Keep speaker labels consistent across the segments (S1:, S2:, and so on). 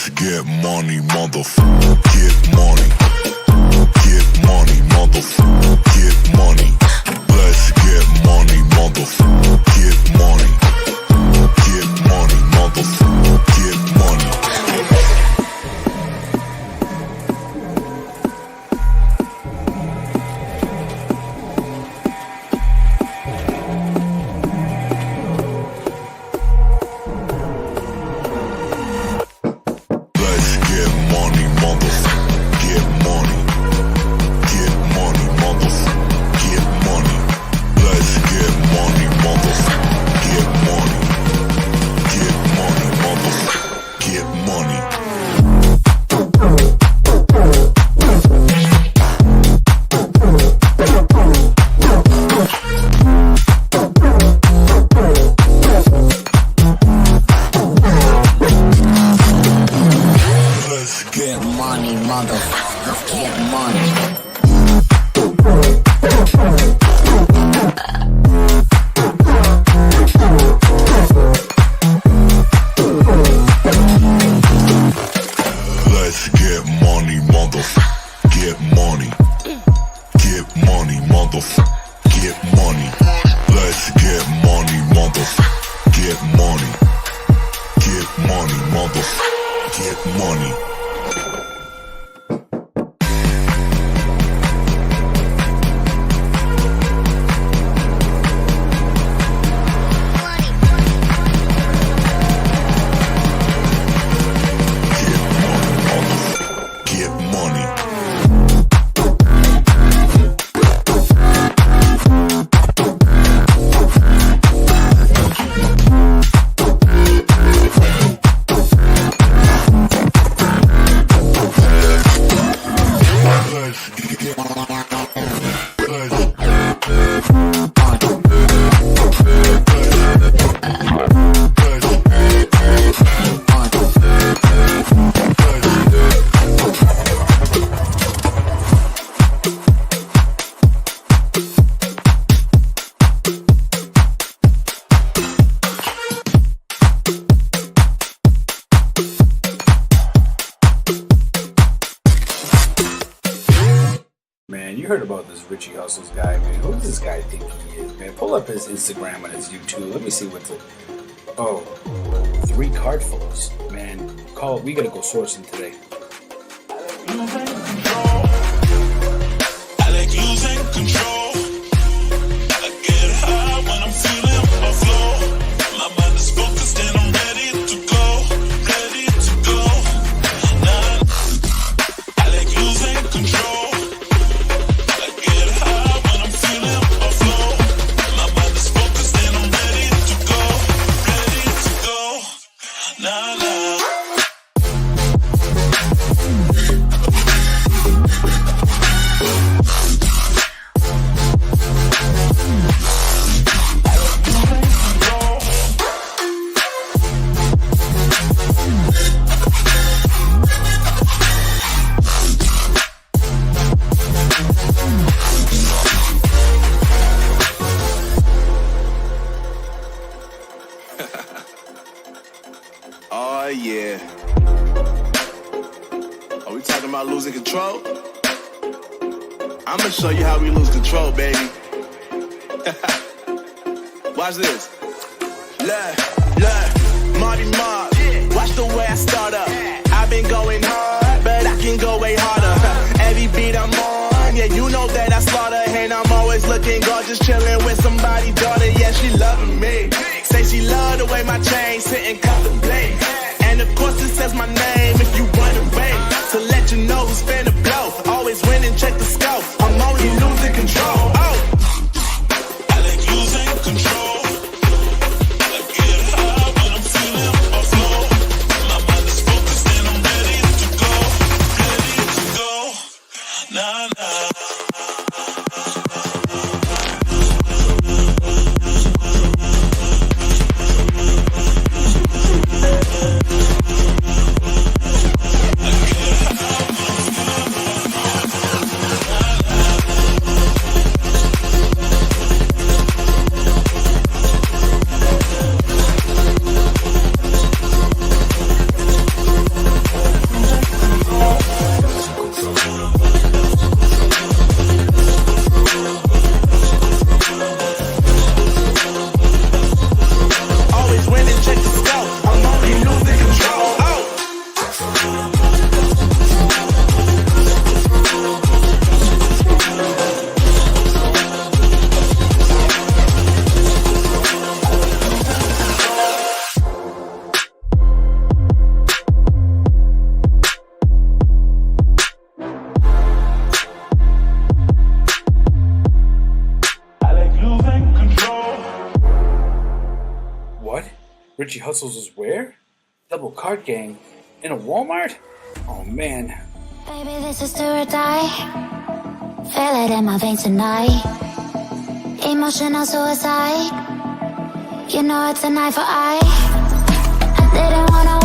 S1: Let's get money, motherfucker. Get money. Get money, motherfucker. Get money. Let's get money, motherfucker. Get money. Get money, motherfucker. Get money.
S2: Heard about this Richie Hustles guy, man. Who does this guy think he is, man? Pull up his Instagram and his YouTube. Let me see what's it. Oh, 3 cardfuls, man. We gotta go sourcing today.
S3: I like losing control. I get high when I'm feeling my flow. My mind is focused and I'm ready to go. Ready to go. Nah, I like losing control.
S4: Oh yeah. Are we talking about losing control? I'm gonna show you how we lose control, baby. Watch this. Look, Marty Mark. Watch the way I start up. I've been going hard, but I can go way harder. Every beat I'm on, yeah, you know that I slaughter. And I'm always looking gorgeous, chilling with somebody's daughter. Yeah, she loving me. Say she love the way my chain sit and cut the blade. And of course it says my name if you run away. To let you know who's finna blow. Always win and check the scope. I'm only losing control. Oh,
S3: I like losing control. I get high when I'm feeling my flow. My mind is focused and I'm ready to go. Ready to go. Nah, nah.
S2: Richie Hustles is where? Double Cart Gang in a Walmart? Oh man.
S5: Baby, this is do or die. Feel it in my veins tonight. Emotional suicide. You know it's an eye for eye. I didn't wanna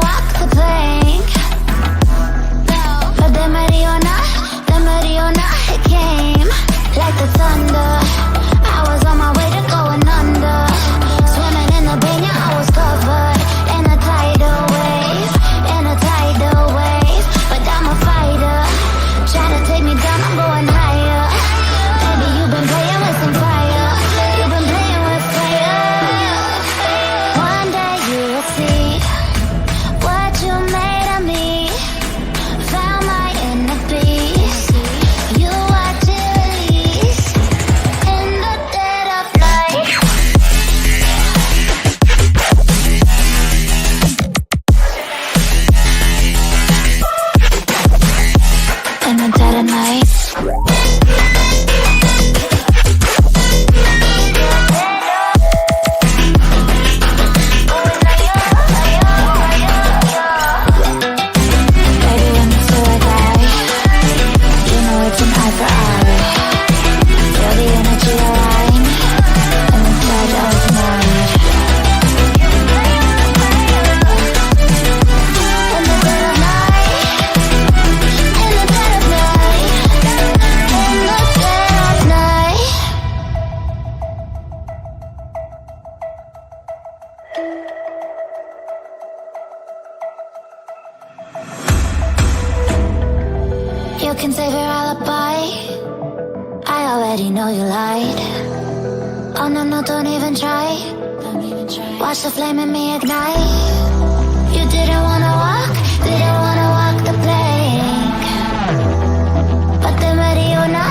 S5: walk the plank. But the Mariona, it came like the thunder. I was on my way to going under. Swimming in the banya, I was covered in a tidal wave, but I'm a fighter. Trying to take me down, I'm going higher. Baby, you've been playing with some fire. You've been playing with fire. One day you will see what you made of me. Found my inner beast. You watch it release in the dead of night. In the dead of night. Baby, when it's do or die, you know it's an eye for eye. Feel the energy align, and the dead of night. In the dead of night. In the dead of night. In the dead of night. You can save your alibi. I already know you lied. Oh no, don't even try. Watch the flame in me ignite. You didn't wanna walk the plank. But the Mariona,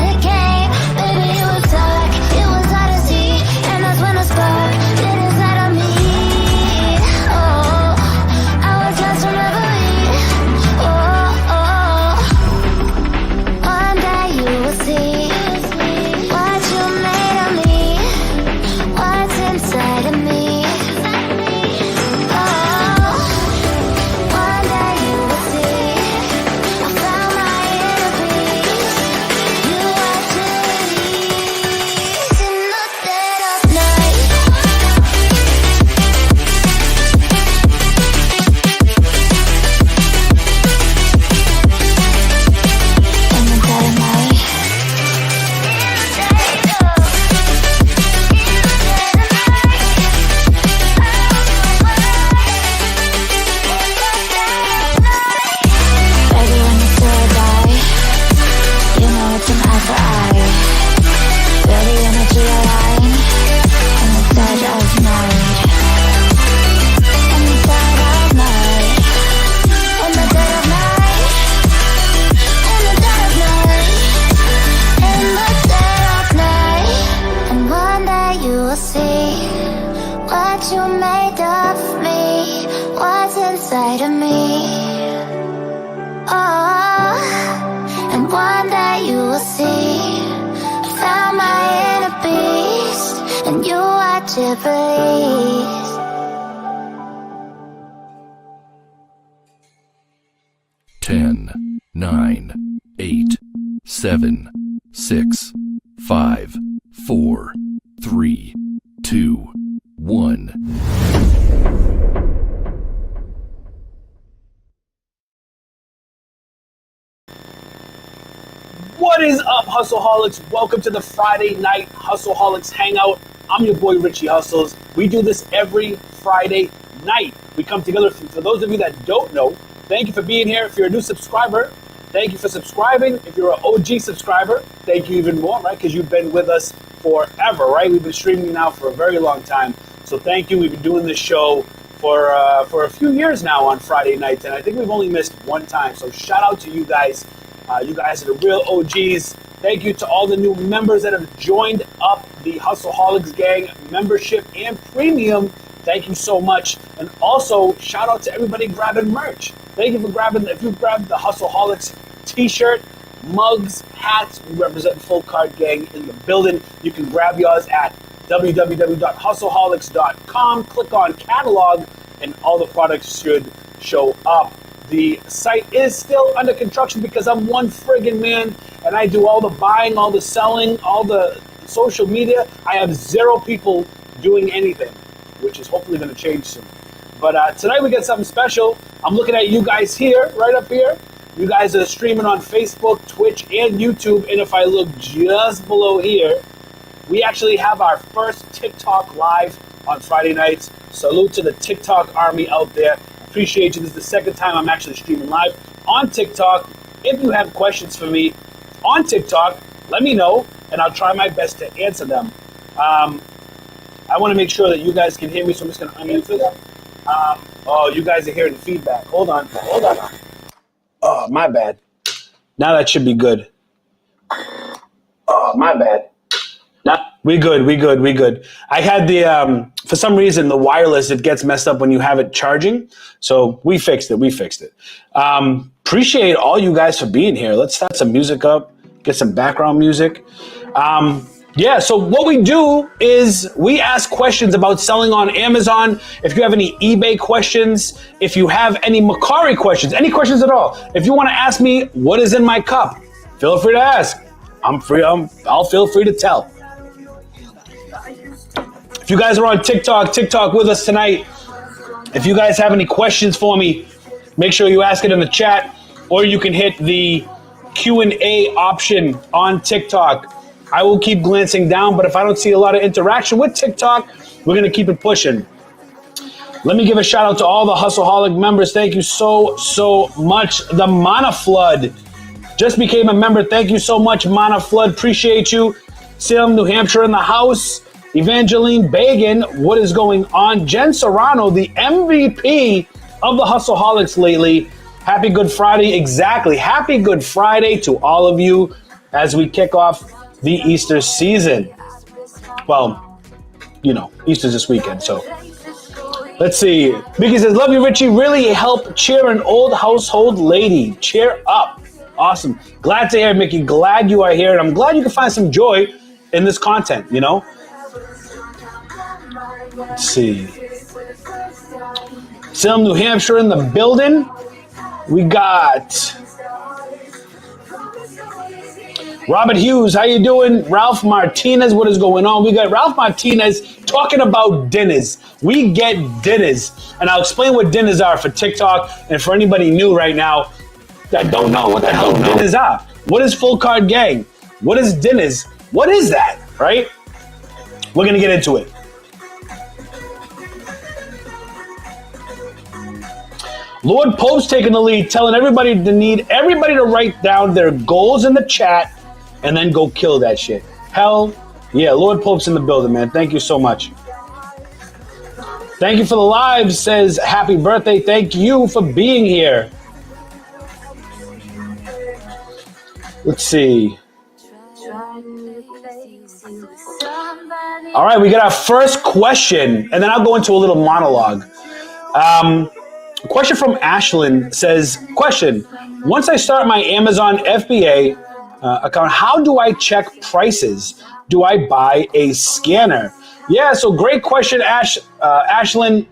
S5: it came. Baby, it was dark, it was hard to see. And that's when a spark lit inside of me. Oh, I was lost from reverie. Oh, one day you will see what you made of me, what's inside of me. Oh, one day you will see I found my inner peace. You watch it release in the dead of night. In the dead of night. Baby, when it's do or die, you know it's an eye for eye. Feel the energy align, in the dead of night. In the dead of night. In the dead of night. In the dead of night. In the dead of night. And one day you will see what you made of me, what's inside of me. Oh, and one day you will see I found my inner beast, and you watch it release.
S1: 10, 9, 8, 7, 6, 5, 4, 3, 2, 1.
S2: What is up, Hustleholics? Welcome to the Friday night Hustleholics Hangout. I'm your boy, Richie Hustles. We do this every Friday night. We come together. For those of you that don't know, thank you for being here. If you're a new subscriber, thank you for subscribing. If you're an OG subscriber, thank you even more, right? Because you've been with us forever, right? We've been streaming now for a very long time. So thank you. We've been doing this show for a few years now on Friday nights, and I think we've only missed one time. So shout out to you guys. You guys are the real OGs. Thank you to all the new members that have joined up the Hustleholics Gang membership and premium. Thank you so much. And also, shout out to everybody grabbing merch. Thank you for grabbing, if you grabbed the Hustleholics t-shirt, mugs, hats, we represent the full card gang in the building. You can grab yours at www.hustleholics.com. Click on catalog, and all the products should show up. The site is still under construction because I'm one friggin' man, and I do all the buying, all the selling, all the social media. I have 0 people doing anything, which is hopefully going to change soon. But tonight we got something special. I'm looking at you guys here, right up here. You guys are streaming on Facebook, Twitch, and YouTube. And if I look just below here, we actually have our first TikTok live on Friday nights. Salute to the TikTok army out there. Appreciate you. This is the second time I'm actually streaming live on TikTok. If you have questions for me on TikTok, let me know, and I'll try my best to answer them. I want to make sure that you guys can hear me, so I'm just going to unmute this. Oh, you guys are hearing the feedback. Hold on. Oh, my bad. Now that should be good. Oh, my bad. We good. I had the, for some reason, the wireless, it gets messed up when you have it charging. So we fixed it. Appreciate all you guys for being here. Let's start some music up, get some background music. Yeah, so what we do is we ask questions about selling on Amazon. If you have any eBay questions, if you have any Macari questions, any questions at all, if you want to ask me what is in my cup, feel free to ask. I'll feel free to tell. If you guys are on TikTok with us tonight, if you guys have any questions for me, make sure you ask it in the chat, or you can hit the Q&A option on TikTok. I will keep glancing down, but if I don't see a lot of interaction with TikTok, we're going to keep it pushing. Let me give a shout out to all the Hustleholic members. Thank you so much. The Mana Flood just became a member. Thank you so much, Mana Flood. Appreciate you. Salem, New Hampshire in the house. Evangeline Bagan, what is going on? Jen Serrano, the MVP of the Hustleholics lately. Happy Good Friday. Exactly. Happy Good Friday to all of you as we kick off the Easter season. Well, you know, Easter's this weekend, so let's see. Mickey says, love you, Richie. Really help cheer an old household lady. Cheer up. Awesome. Glad to hear, Mickey. Glad you are here, and I'm glad you can find some joy in this content, you know? Let's see. Salem, New Hampshire in the building. We got Robert Hughes, how you doing? Ralph Martinez, what is going on? We got Ralph Martinez talking about dinners. We get dinners. And I'll explain what dinners are for TikTok and for anybody new right now that don't know what the hell dinners are. What is Full Card Gang? What is dinners? What is that, right? We're going to get into it. Lord Pope's taking the lead, telling everybody to write down their goals in the chat and then go kill that shit. Hell yeah, Lord Pope's in the building, man. Thank you so much. Thank you for the live, says happy birthday. Thank you for being here. Let's see. All right, we got our first question, and then I'll go into a little monologue. A question from Ashlyn says, question, once I start my Amazon FBA account, how do I check prices? Do I buy a scanner? Yeah, so great question, Ashlyn.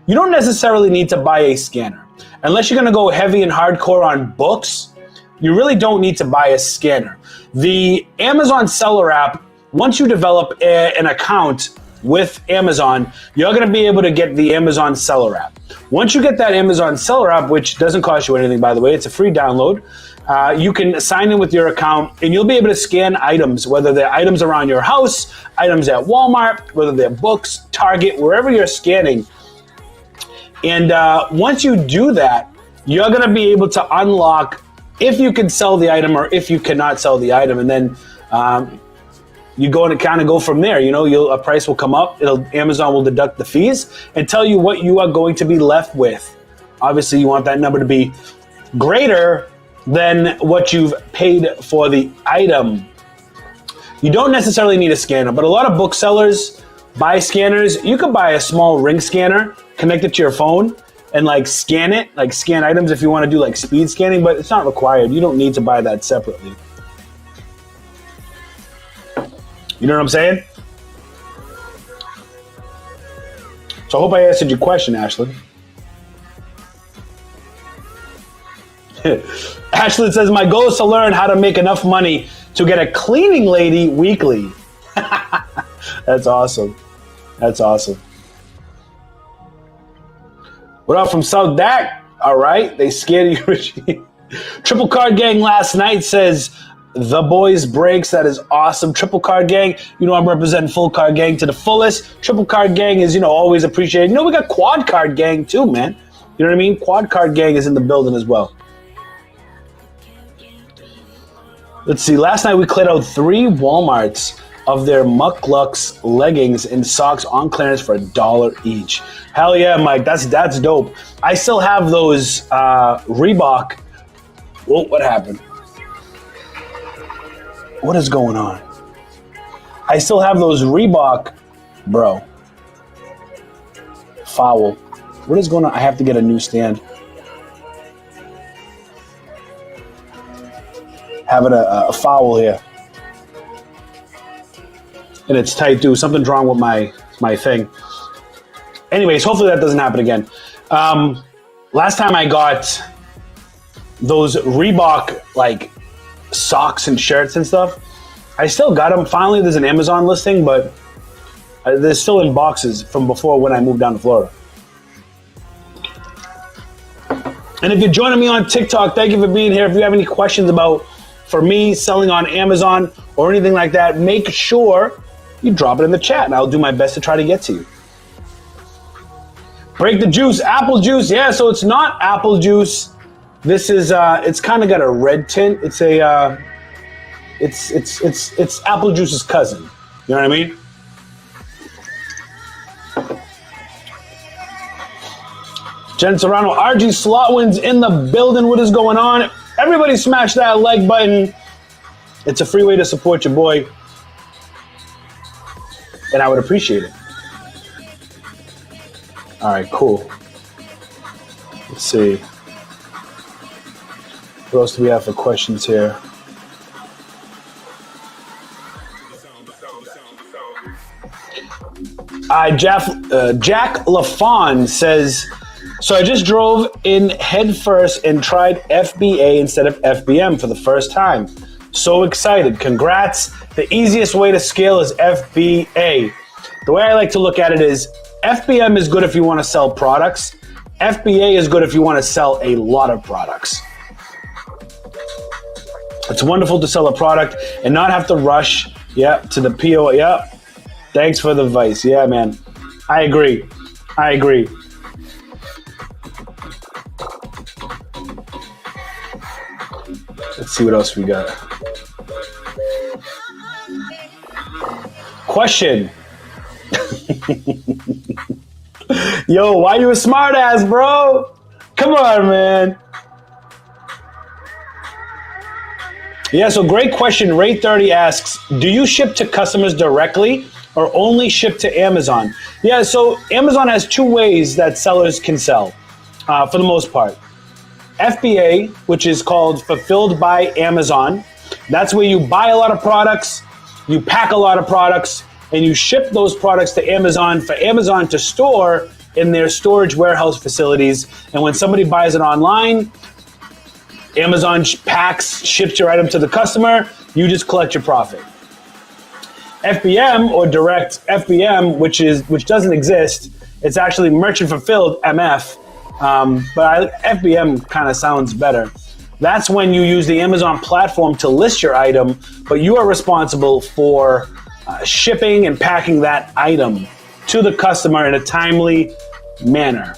S2: You don't necessarily need to buy a scanner. Unless you're going to go heavy and hardcore on books, you really don't need to buy a scanner. The Amazon seller app, once you develop an account with Amazon, you're going to be able to get the Amazon seller app. Once you get that Amazon seller app, which doesn't cost you anything, by the way, it's a free download, you can sign in with your account and you'll be able to scan items, whether they're items around your house, items at Walmart, whether they're books, Target, wherever you're scanning. And once you do that, you're going to be able to unlock if you can sell the item or if you cannot sell the item. And then you go and kind of go from there. You know, a price will come up. Amazon will deduct the fees and tell you what you are going to be left with. Obviously, you want that number to be greater than what you've paid for the item. You don't necessarily need a scanner, but a lot of booksellers buy scanners. You could buy a small ring scanner, connect it to your phone, and like scan it, like scan items if you want to do like speed scanning, but it's not required. You don't need to buy that separately. You know what I'm saying? So I hope I answered your question, Ashlyn. Ashlyn says, my goal is to learn how to make enough money to get a cleaning lady weekly. That's awesome. That's awesome. What up from South Dak? All right. They scared you, Richie. Triple Card Gang last night says, the boys breaks. That is awesome. Triple Card Gang. You know, I'm representing Full Card Gang to the fullest. Triple Card Gang is, always appreciated. We got Quad Card Gang too, man. You know what I mean? Quad Card Gang is in the building as well. Let's see. Last night we cleared out 3 Walmarts of their Muck Lux leggings and socks on clearance for $1 each. Hell yeah, Mike. That's dope. I still have those Reebok. Whoa, what happened? What is going on? I still have those Reebok, bro. Foul. What is going on? I have to get a new stand. Having a foul here. And it's tight too. Something's wrong with my thing. Anyways, hopefully that doesn't happen again. Last time I got those Reebok like socks and shirts and stuff, I still got them. Finally, there's an Amazon listing, but they're still in boxes from before when I moved down to Florida. And if you're joining me on TikTok, thank you for being here. If you have any questions for me selling on Amazon or anything like that, make sure you drop it in the chat and I'll do my best to try to get to you. Break the juice, apple juice. Yeah, so it's not apple juice. This is it's kind of got a red tint. It's a it's apple juice's cousin. You know what I mean? Jen Serrano, RG Slotwin's in the building. What is going on? Everybody smash that like button. It's a free way to support your boy. And I would appreciate it. All right, cool. Let's see. What else do we have for questions here? Jack LaFawn says, so I just drove in head first and tried FBA instead of FBM for the first time. So excited. Congrats. The easiest way to scale is FBA. The way I like to look at it is FBM is good if you want to sell products. FBA is good if you want to sell a lot of products. It's wonderful to sell a product and not have to rush to the PO. Yeah. Thanks for the advice. Yeah, man. I agree. Let's see what else we got. Question. Yo, why you a smart ass, bro? Come on, man. Yeah, so great question. Ray30 asks, do you ship to customers directly or only ship to Amazon? Yeah, so Amazon has 2 ways that sellers can sell for the most part. FBA, which is called Fulfilled by Amazon. That's where you buy a lot of products, you pack a lot of products, and you ship those products to Amazon for Amazon to store in their storage warehouse facilities. And when somebody buys it online, Amazon packs, ships your item to the customer, you just collect your profit. FBM or direct FBM, which doesn't exist, it's actually merchant fulfilled MF. But FBM kind of sounds better. That's when you use the Amazon platform to list your item, but you are responsible for shipping and packing that item to the customer in a timely manner.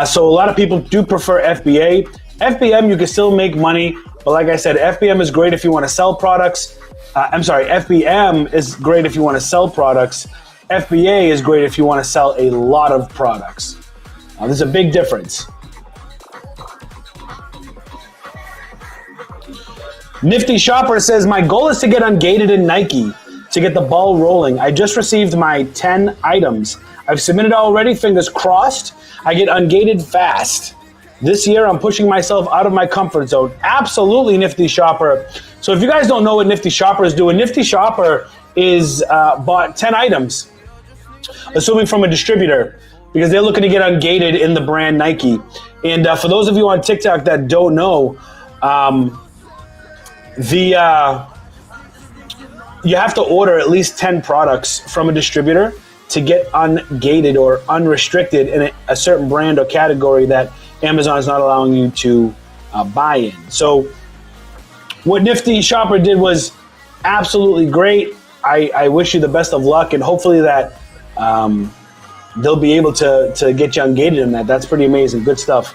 S2: So a lot of people do prefer FBA. FBM, you can still make money, but like I said, FBM is great if you want to sell products. FBM is great if you want to sell products. FBA is great if you want to sell a lot of products. There's a big difference. Nifty Shopper says, my goal is to get Ungated in Nike to get the ball rolling. I just received my 10 items. I've submitted already, fingers crossed. I get Ungated fast. This year, I'm pushing myself out of my comfort zone. Absolutely, Nifty Shopper. So if you guys don't know what Nifty Shopper is doing, Nifty Shopper is bought 10 items assuming from a distributor, because they're looking to get Ungated in the brand Nike. And for those of you on TikTok that don't know, you have to order at least 10 products from a distributor to get ungated or unrestricted in a certain brand or category that Amazon is not allowing you to buy in. So what Nifty Shopper did was absolutely great. I wish you the best of luck, and hopefully that they'll be able to get you ungated in that. That's pretty amazing. Good stuff.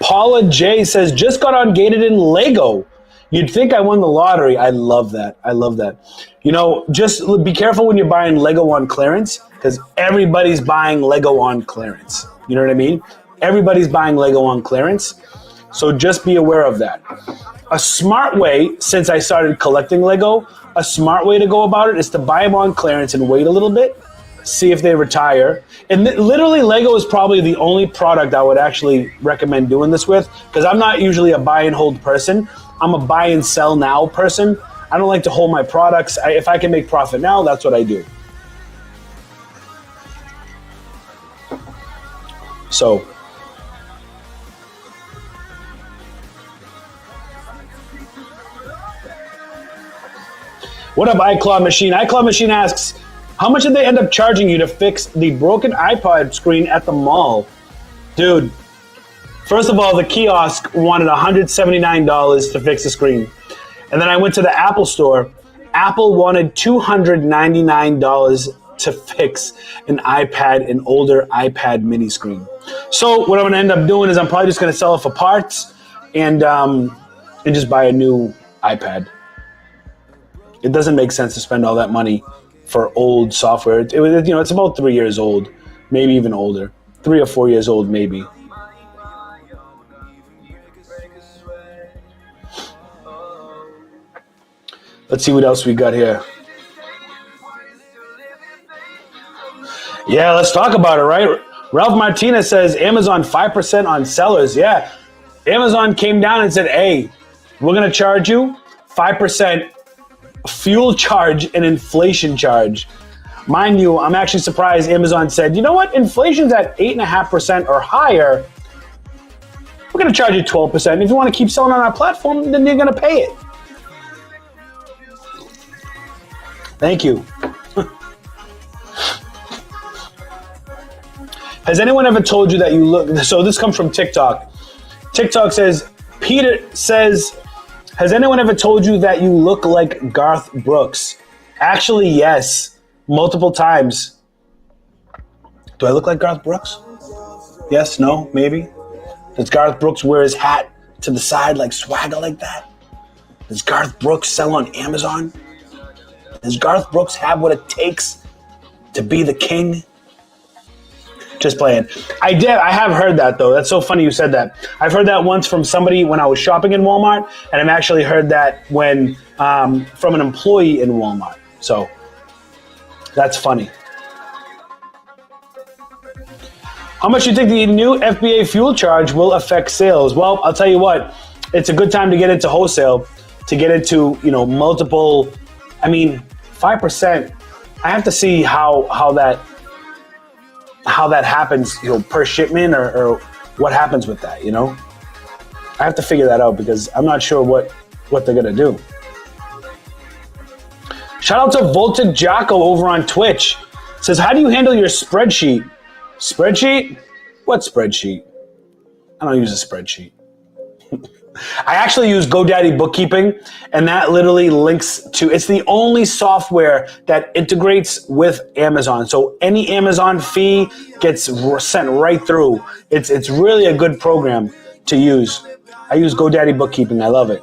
S2: Paula J says, just got ungated in Lego. You'd think I won the lottery. I love that. I love that. You know, just be careful when you're buying Lego on clearance, because everybody's buying Lego on clearance. You know what I mean? Everybody's buying Lego on clearance. So just be aware of that. A smart way, since I started collecting Lego, a smart way to go about it is to buy them on clearance and wait a little bit, see if they retire. And literally, Lego is probably the only product I would actually recommend doing this with, because I'm not usually a buy and hold person. I'm a buy and sell now person. I don't like to hold my products. If I can make profit now, that's what I do. So, what up, iClaw Machine? iClaw Machine asks, how much did they end up charging you to fix the broken iPod screen at the mall? Dude, first of all, the kiosk wanted $179 to fix the screen. And then I went to the Apple store. Apple wanted $299 to fix an older iPad mini screen. So what I'm going to end up doing is I'm probably just going to sell it for parts and just buy a new iPad. It doesn't make sense to spend all that money for old software. It's about 3 years old, maybe even older. 3 or 4 years old, maybe. Let's see what else we got here. Yeah, let's talk about it, right? Ralph Martinez says Amazon 5% on sellers. Yeah, Amazon came down and said, hey, we're going to charge you 5% fuel charge and inflation charge. Mind you, I'm actually surprised Amazon said, you know what? Inflation's at 8.5% or higher. We're going to charge you 12%. And if you want to keep selling on our platform, then you're going to pay it. Thank you. Has anyone ever told you that you look... So this comes from TikTok. TikTok says, Peter says, has anyone ever told you that you look like Garth Brooks? Actually, yes. Multiple times. Do I look like Garth Brooks? Yes, no, maybe? Does Garth Brooks wear his hat to the side like swagger like that? Does Garth Brooks sell on Amazon? Does Garth Brooks have what it takes to be the king? Just playing. I have heard that, though. That's so funny you said that. I've heard that once from somebody when I was shopping in Walmart, and I've actually heard that when from an employee in Walmart. So that's funny. How much do you think the new FBA fuel charge will affect sales? Well, I'll tell you what. It's a good time to get into wholesale, to get into multiple. 5%. I have to see how that happens, per shipment or what happens with that, I have to figure that out because I'm not sure what they're going to do. Shout out to Voltic Jocko over on Twitch. Says, how do you handle your spreadsheet? Spreadsheet? What spreadsheet? I don't use a spreadsheet. I actually use GoDaddy Bookkeeping, and that literally links to, it's the only software that integrates with Amazon. So any Amazon fee gets sent right through. It's really a good program to use. I use GoDaddy Bookkeeping. I love it.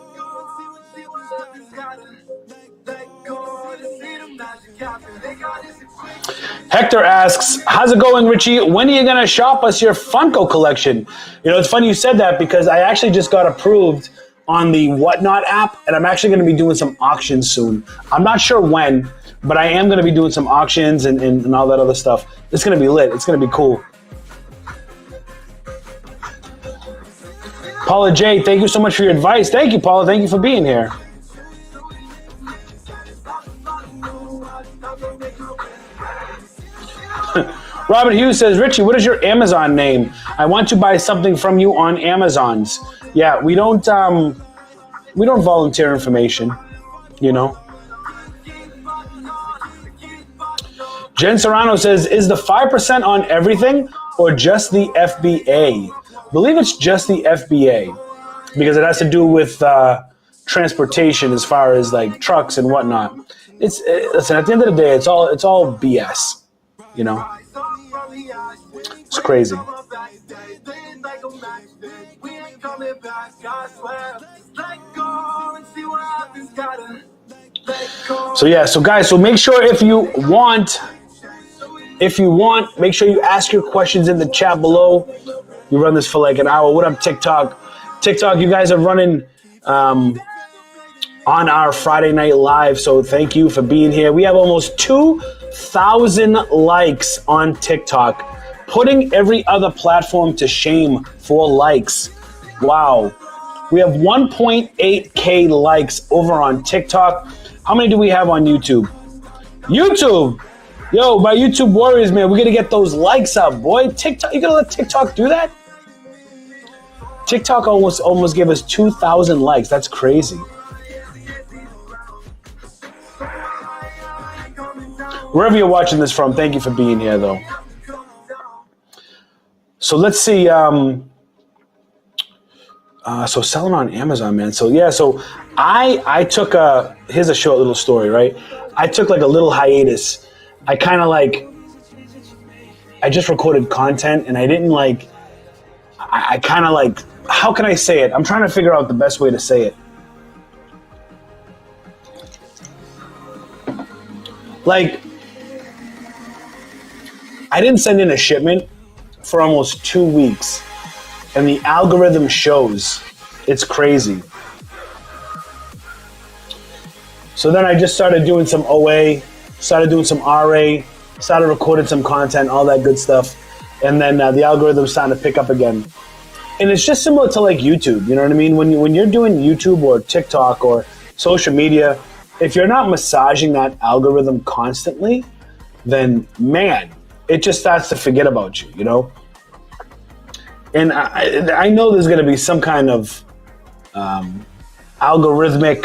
S2: Hector asks, how's it going, Richie? When are you going to shop us your Funko collection? It's funny you said that because I actually just got approved on the Whatnot app, and I'm actually going to be doing some auctions soon. I'm not sure when, but I am going to be doing some auctions and all that other stuff. It's going to be lit. It's going to be cool. Paula J, thank you so much for your advice. Thank you, Paula. Thank you for being here. Robert Hughes says, Richie, what is your Amazon name? I want to buy something from you on Amazon's. Yeah, we don't volunteer information, you know. Jen Serrano says, is the 5% on everything or just the FBA? I believe it's just the FBA because it has to do with transportation as far as like trucks and whatnot. Listen, at the end of the day, it's all BS, you know. It's crazy. So yeah, so guys, so make sure if you want, make sure you ask your questions in the chat below. We run this for like an hour. What up, TikTok? TikTok, you guys are running on our Friday Night Live, so thank you for being here. We have almost 2,000 likes on TikTok, putting every other platform to shame for likes. Wow. We have 1.8K likes over on TikTok. How many do we have on YouTube? YouTube! Yo, my YouTube warriors, man, we're going to get those likes up, boy. TikTok, you going to let TikTok do that? TikTok almost gave us 2,000 likes. That's crazy. Wherever you're watching this from, thank you for being here, though. So let's see. So selling on Amazon, man. So yeah, so I took here's a short little story, right? I took like a little hiatus. I kind of like, I just recorded content and I didn't like, I kind of like, how can I say it? I'm trying to figure out the best way to say it. Like, I didn't send in a shipment for almost 2 weeks, and the algorithm shows. It's crazy. So then I just started doing some OA, started doing some RA, started recording some content, all that good stuff, and then the algorithm's starting to pick up again. And it's just similar to like YouTube, you know what I mean? When you're doing YouTube or TikTok or social media, if you're not massaging that algorithm constantly, then man, it just starts to forget about you, you know? And I know there's going to be some kind of algorithmic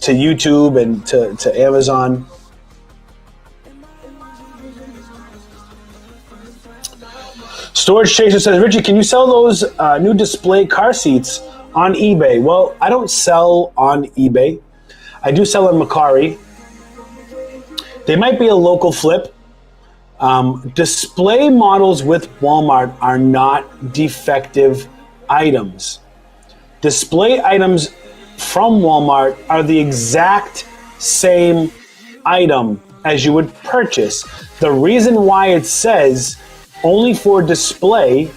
S2: to YouTube and to Amazon. Storage Chaser says, Richie, can you sell those new display car seats on eBay? Well, I don't sell on eBay. I do sell on Mercari. They might be a local flip. Display models with Walmart are not defective items. Display items from Walmart are the exact same item as you would purchase. The reason why it says only for display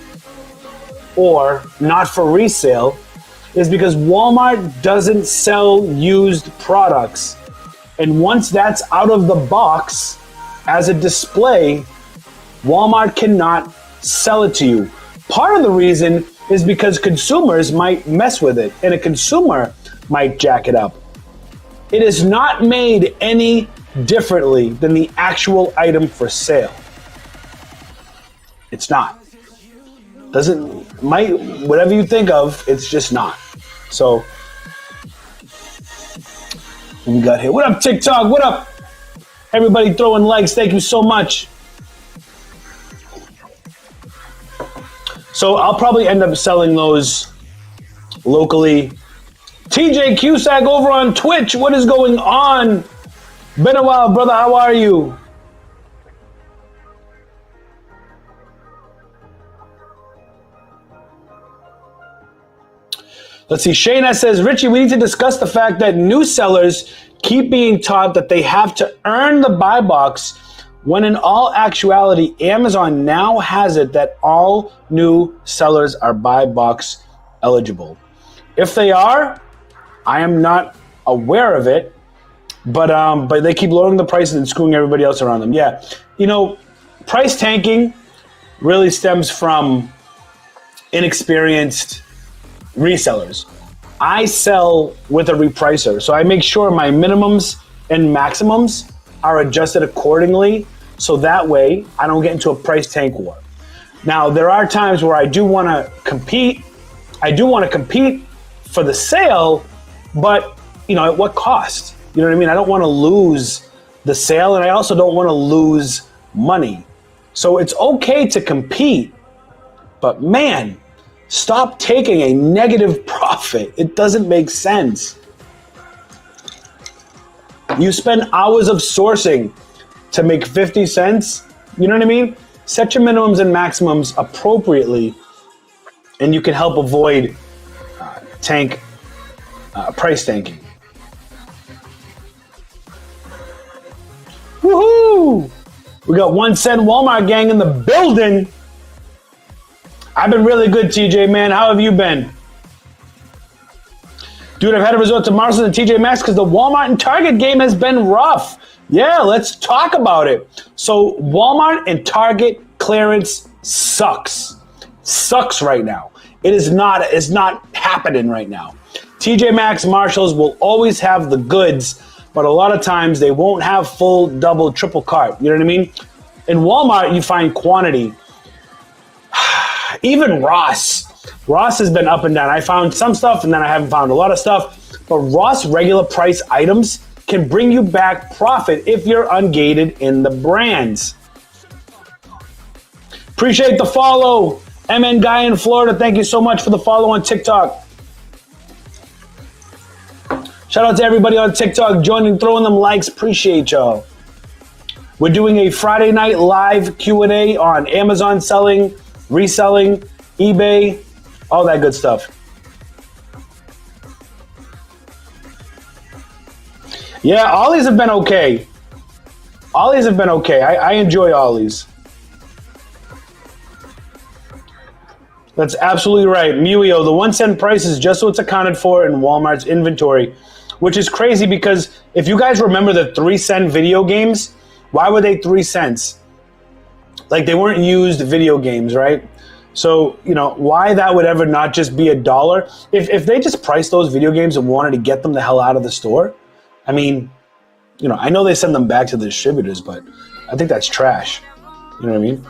S2: or not for resale is because Walmart doesn't sell used products. And once that's out of the box as a display, Walmart cannot sell it to you. Part of the reason is because consumers might mess with it and a consumer might jack it up. It is not made any differently than the actual item for sale. It's not. Whatever you think of, it's just not. So, what we got here? What up, TikTok? What up? Everybody throwing likes. Thank you so much. So I'll probably end up selling those locally. TJ Cusack over on Twitch. What is going on? Been a while, brother. How are you? Let's see. Shayna says, Richie, we need to discuss the fact that new sellers keep being taught that they have to earn the buy box when in all actuality, Amazon now has it that all new sellers are buy box eligible. If they are, I am not aware of it, but they keep lowering the prices and screwing everybody else around them. Yeah, you know, price tanking really stems from inexperienced resellers. I sell with a repricer, so I make sure my minimums
S6: and maximums are adjusted accordingly, so that way I don't get into a price tank war. Now, there are times where I do want to compete. I do want to compete for the sale, but, you know, at what cost? You know what I mean? I don't want to lose the sale, and I also don't want to lose money. So it's okay to compete, but man, stop taking a negative profit. It doesn't make sense. You spend hours of sourcing to make 50 cents. You know what I mean? Set your minimums and maximums appropriately, and you can help avoid price tanking. Woohoo! We got 1 cent Walmart gang in the building. I've been really good, TJ, man. How have you been? Dude, I've had to resort to Marshalls and TJ Maxx because the Walmart and Target game has been rough. Yeah, let's talk about it. So Walmart and Target clearance sucks. Sucks right now. It's not happening right now. TJ Maxx, Marshalls will always have the goods, but a lot of times they won't have full, double, triple cart. You know what I mean? In Walmart, you find quantity. Even Ross has been up and down. I found some stuff and then I haven't found a lot of stuff, but Ross regular price items can bring you back profit if you're ungated in the brands. Appreciate the follow. MN Guy in Florida, thank you so much for the follow on TikTok. Shout out to everybody on TikTok joining, throwing them likes. Appreciate y'all. We're doing a Friday night live Q&A on Amazon selling, reselling, eBay, all that good stuff. Yeah, Ollies have been okay. Ollies have been okay. I enjoy Ollies. That's absolutely right. Muio, the 1 cent price is just what's accounted for in Walmart's inventory, which is crazy because if you guys remember the 3 cent video games, why were they 3 cents? Like they weren't used video games, right? So, you know, why that would ever not just be $1? If they just priced those video games and wanted to get them the hell out of the store, I mean, you know, I know they send them back to the distributors, but I think that's trash. You know what I mean?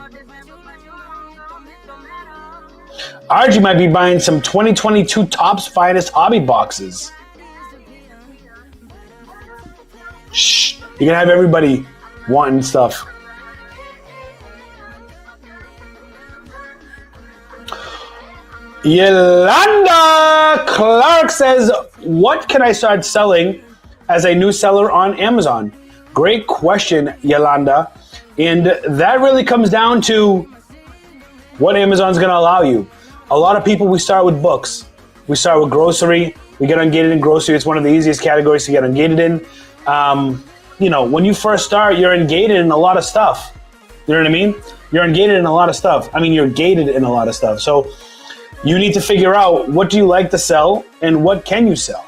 S6: RG might be buying some 2022 Topps Finest hobby boxes. Shh. You're going to have everybody wanting stuff. Yolanda Clark says, what can I start selling as a new seller on Amazon? Great question, Yolanda. And that really comes down to what Amazon's going to allow you. A lot of people, we start with books. We start with grocery. We get ungated in grocery. It's one of the easiest categories to get ungated in. You know, when you first start, you're ungated in a lot of stuff. You know what I mean? You're ungated in a lot of stuff. I mean, you're gated in a lot of stuff. So you need to figure out what do you like to sell and what can you sell.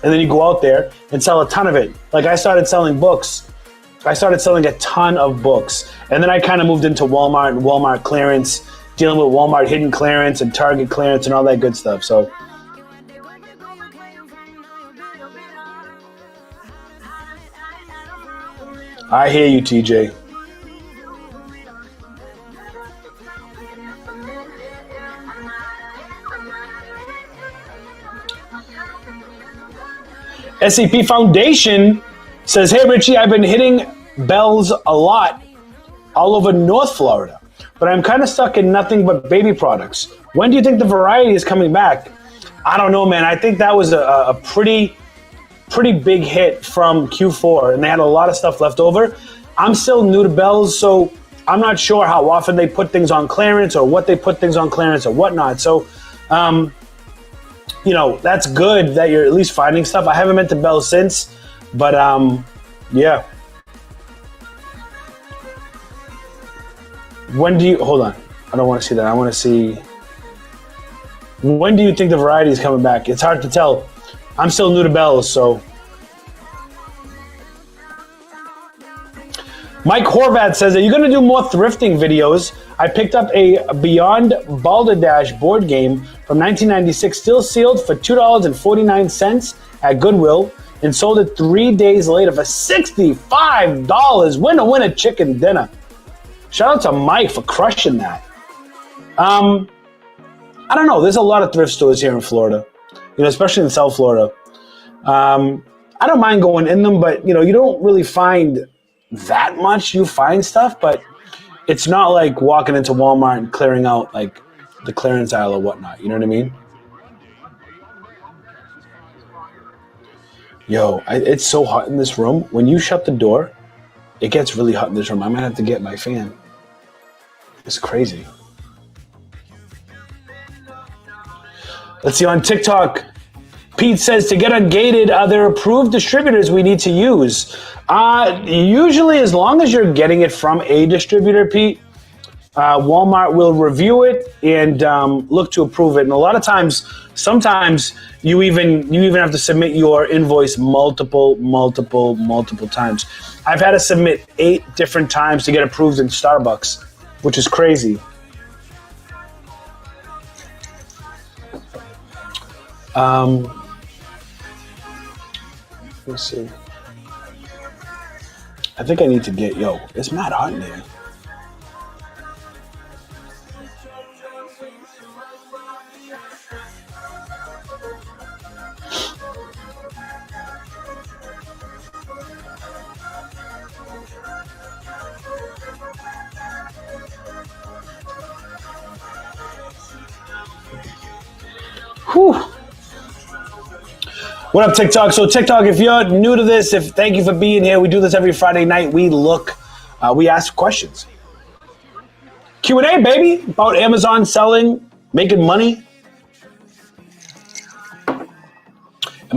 S6: And then you go out there and sell a ton of it. Like I started selling books. I started selling a ton of books. And then I kind of moved into Walmart and Walmart clearance, dealing with Walmart hidden clearance and Target clearance and all that good stuff. So I hear you, TJ. SCP Foundation says, hey, Richie, I've been hitting bells a lot all over North Florida, but I'm kind of stuck in nothing but baby products. When do you think the variety is coming back? I don't know, man. I think that was a pretty big hit from Q4, and they had a lot of stuff left over. I'm still new to bells, so I'm not sure how often they put things on clearance or what they put things on clearance or whatnot. So, you know, that's good that you're at least finding stuff. I haven't been to Bell since, but yeah. When do you, hold on. I don't want to see that. I want to see, when do you think the variety is coming back? It's hard to tell. I'm still new to Bells, so. Mike Horvat says, are you going to do more thrifting videos? I picked up a Beyond Balderdash board game from 1996, still sealed for $2.49 at Goodwill. and sold it 3 days later for $65. Winner chicken dinner. Shout out to Mike for crushing that. I don't know. There's a lot of thrift stores here in Florida, especially in South Florida. I don't mind going in them, but you don't really find that much. You find stuff, but it's not like walking into Walmart and clearing out like the clearance aisle or whatnot. You know what I mean? Yo, it's so hot in this room. When you shut the door, it gets really hot in this room. I might have to get my fan. It's crazy. Let's see on TikTok. Pete says to get Ungated, are there approved distributors we need to use? Usually, as long as you're getting it from a distributor, Pete, Walmart will review it and look to approve it. And a lot of times, sometimes you even have to submit your invoice multiple times. I've had to submit 8 different times to get approved in Starbucks, which is crazy. Let's see. I think I need to get, it's mad hot in here. Whew. What up, TikTok? So TikTok, if you're new to this, thank you for being here. We do this every Friday night. We ask questions. Q&A, baby, about Amazon selling, making money. Am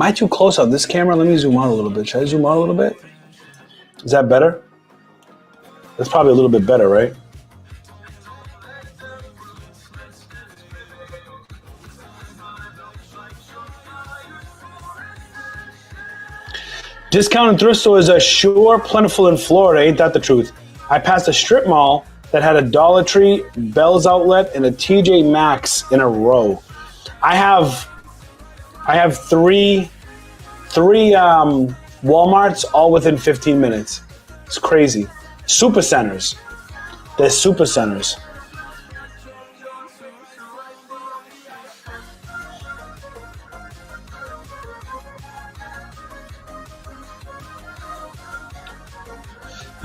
S6: I too close on this camera? Let me zoom out a little bit. Should I zoom out a little bit? Is that better? That's probably a little bit better, right? Discounted thrift stores are sure plentiful in Florida. Ain't that the truth? I passed a strip mall that had a Dollar Tree, Bell's Outlet, and a TJ Maxx in a row. I have 3 Walmarts all within 15 minutes. It's crazy. Super centers. They're super centers.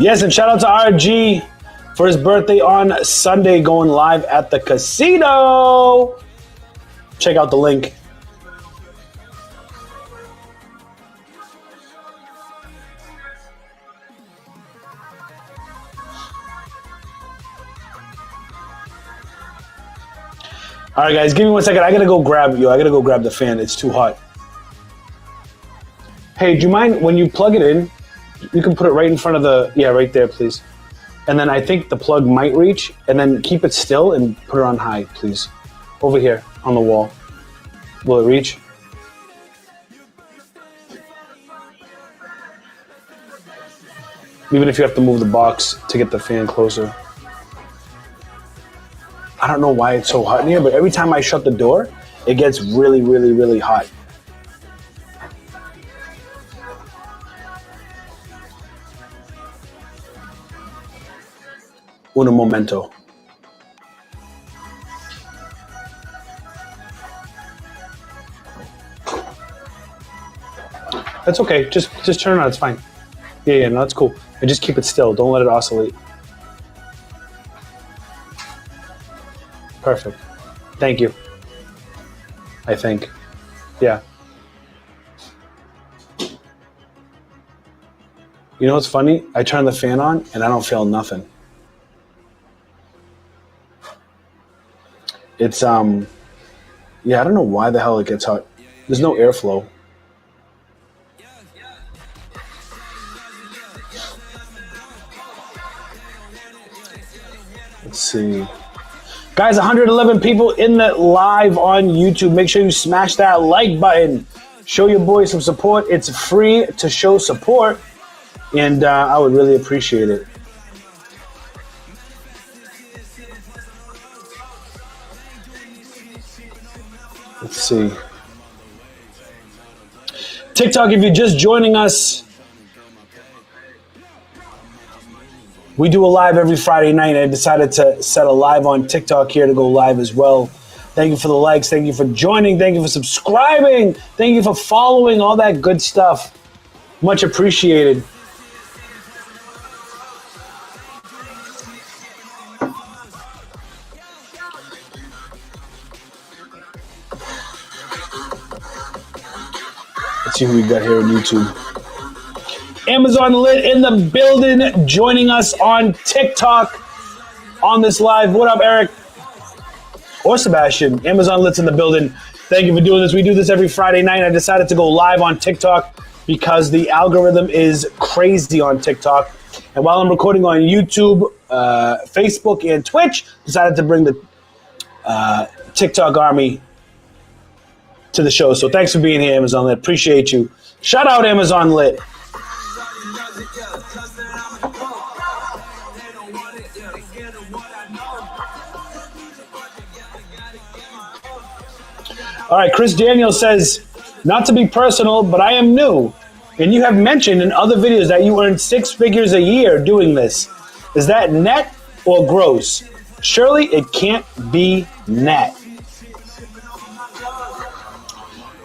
S6: Yes, and shout out to RG for his birthday on Sunday, going live at the casino. Check out the link. All right, guys, give me 1 second. I gotta go grab the fan. It's too hot. Hey, do you mind when you plug it in? You can put it right in front of right there, please. And then I think the plug might reach, and then keep it still and put it on high, please. Over here on the wall. Will it reach? Even if you have to move the box to get the fan closer. I don't know why it's so hot in here, but every time I shut the door, it gets really, really, really hot. Un momento. That's okay. Just turn it on. It's fine. Yeah, no, that's cool. And just keep it still. Don't let it oscillate. Perfect. Thank you. I think. Yeah. You know what's funny? I turn the fan on and I don't feel nothing. It's, yeah, I don't know why the hell it gets hot. There's no airflow. Let's see. Guys, 111 people in the live on YouTube. Make sure you smash that like button. Show your boy some support. It's free to show support, and I would really appreciate it. Let's see. TikTok, if you're just joining us, we do a live every Friday night. I decided to set a live on TikTok here to go live as well. Thank you for the likes. Thank you for joining. Thank you for subscribing. Thank you for following, all that good stuff. Much appreciated. Let's see who we got here on YouTube. Amazon Lit in the building, joining us on TikTok on this live. What up, Eric? Or Sebastian. Amazon Lit's in the building. Thank you for doing this. We do this every Friday night. I decided to go live on TikTok because the algorithm is crazy on TikTok. And while I'm recording on YouTube, Facebook, and Twitch, decided to bring the TikTok army to the show. So thanks for being here, Amazon Lit. Appreciate you. Shout out Amazon Lit. All right, Chris Daniel says, not to be personal, but I am new. And you have mentioned in other videos that you earn 6 figures a year doing this. Is that net or gross? Surely it can't be net.